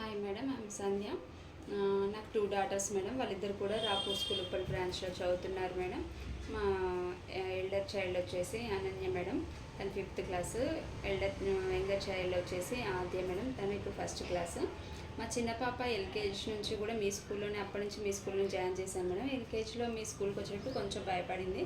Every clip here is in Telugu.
హాయ్ మేడం, ఐఎమ్ సంధ్య. నాకు 2 డాటర్స్ మేడం. వాళ్ళిద్దరు కూడా రాపూర్ స్కూల్ ఉప్పల్ బ్రాంచ్లో చదువుతున్నారు మేడం. మా ఎల్డర్ చైల్డ్ వచ్చేసి అనన్య మేడం, తను 5th క్లాసు. యంగర్ చైల్డ్ వచ్చేసి ఆద్య మేడం, తను ఇప్పుడు 1st క్లాసు. మా చిన్న పాప ఎల్కేజీ నుంచి కూడా మీ స్కూల్లోనే, అప్పటి నుంచి మీ స్కూల్లోనే జాయిన్ చేశాను మేడం. ఎల్కేజీలో మీ స్కూల్కి వచ్చినప్పుడు కొంచెం భయపడింది.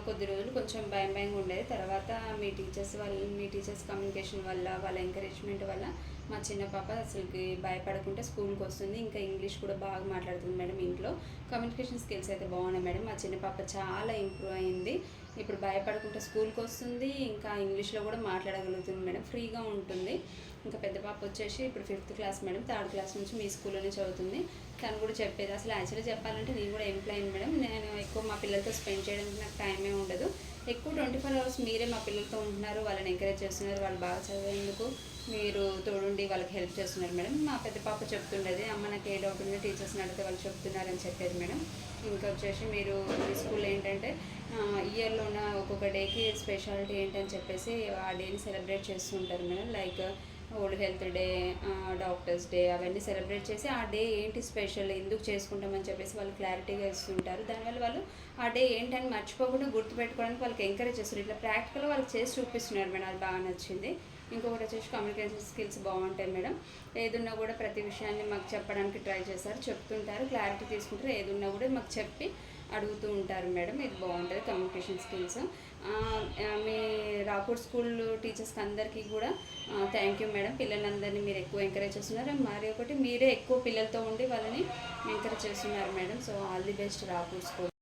కొద్ది రోజులు కొంచెం భయంగా ఉండేది. తర్వాత మీ టీచర్స్ కమ్యూనికేషన్ వల్ల, వాళ్ళ ఎంకరేజ్మెంట్ వల్ల మా చిన్న పాప అసలుకి భయపడకుండా స్కూల్కి వస్తుంది. ఇంకా ఇంగ్లీష్ కూడా బాగా మాట్లాడుతుంది మేడం. ఇంట్లో కమ్యూనికేషన్ స్కిల్స్ అయితే బాగున్నాయి మేడం. మా చిన్న పాప చాలా ఇంప్రూవ్ అయింది. ఇప్పుడు భయపడకుండా స్కూల్కి వస్తుంది. ఇంకా ఇంగ్లీష్లో కూడా మాట్లాడగలుగుతుంది మేడం. ఫ్రీగా ఉంటుంది. ఇంకా పెద్ద పాప వచ్చేసి ఇప్పుడు 5th class madam. 3rd class నుంచి మీ స్కూల్లోనే చదువుతుంది. తను కూడా చెప్పేది, అసలు యాక్చువల్లీ చెప్పాలంటే నేను కూడా ఎంప్లాయీ మేడం. నేను ఎక్కువ మా పిల్లలతో స్పెండ్ చేయడానికి నాకు టైమే ఉండదు. ఎక్కువ 24 hours మీరే మా పిల్లలతో ఉంటున్నారు, వాళ్ళని ఎంకరేజ్ చేస్తున్నారు. వాళ్ళు బాగా చదివేందుకు మీరు తోడుండి వాళ్ళకి హెల్ప్ చేస్తున్నారు మేడం. మా పెద్ద పాప చెప్తుండేది, అమ్మ నాకు ఏ డౌట్ ఉందో టీచర్స్ని అడిగితే వాళ్ళు చెప్తున్నారని చెప్పేది మేడం. ఇంకా వచ్చేసి మీరు మీ స్కూల్లో ఏంటంటే ఇయర్లో ఉన్న ఒక్కొక్క డేకి స్పెషాలిటీ ఏంటని చెప్పేసి ఆ డేని సెలబ్రేట్ చేస్తుంటారు madam. Like world health day, doctors day, అవన్నీ సెలబ్రేట్ చేసి ఆ డే ఏంటి స్పెషల్, ఎందుకు చేసుకుంటామని చెప్పేసి వాళ్ళు క్లారిటీగా ఇస్తుంటారు. దానివల్ల వాళ్ళు ఆ డే ఏంటని మర్చిపోకుండా గుర్తుపెట్టుకోవడానికి వాళ్ళకి ఎంకరేజ్ చేస్తారు. ఇట్లా ప్రాక్టికల్గా వాళ్ళకి చేసి చూపిస్తున్నారు మేడం. అది బాగా నచ్చింది. ఇంకొకటి వచ్చేసి కమ్యూనికేషన్ స్కిల్స్ బాగుంటాయి మేడం. ఏదున్నా కూడా ప్రతి విషయాన్ని మాకు చెప్పడానికి ట్రై చేస్తారు, చెప్తుంటారు, క్లారిటీ తీసుకుంటారు. ఏదున్నా కూడా మాకు చెప్పి అడుగుతూ ఉంటారు మేడం. ఇది బాగుంటుంది కమ్యూనికేషన్ స్కిల్స్. మీ రాపూర్ స్కూల్ టీచర్స్కి అందరికీ కూడా థ్యాంక్ యూ మేడం. పిల్లలందరినీ మీరు ఎక్కువ ఎంకరేజ్ చేస్తున్నారు. మరి ఒకటి మీరే ఎక్కువ పిల్లలతో ఉండి వాళ్ళని ఎంకరేజ్ చేస్తున్నారు madam. So all the best Rapur school.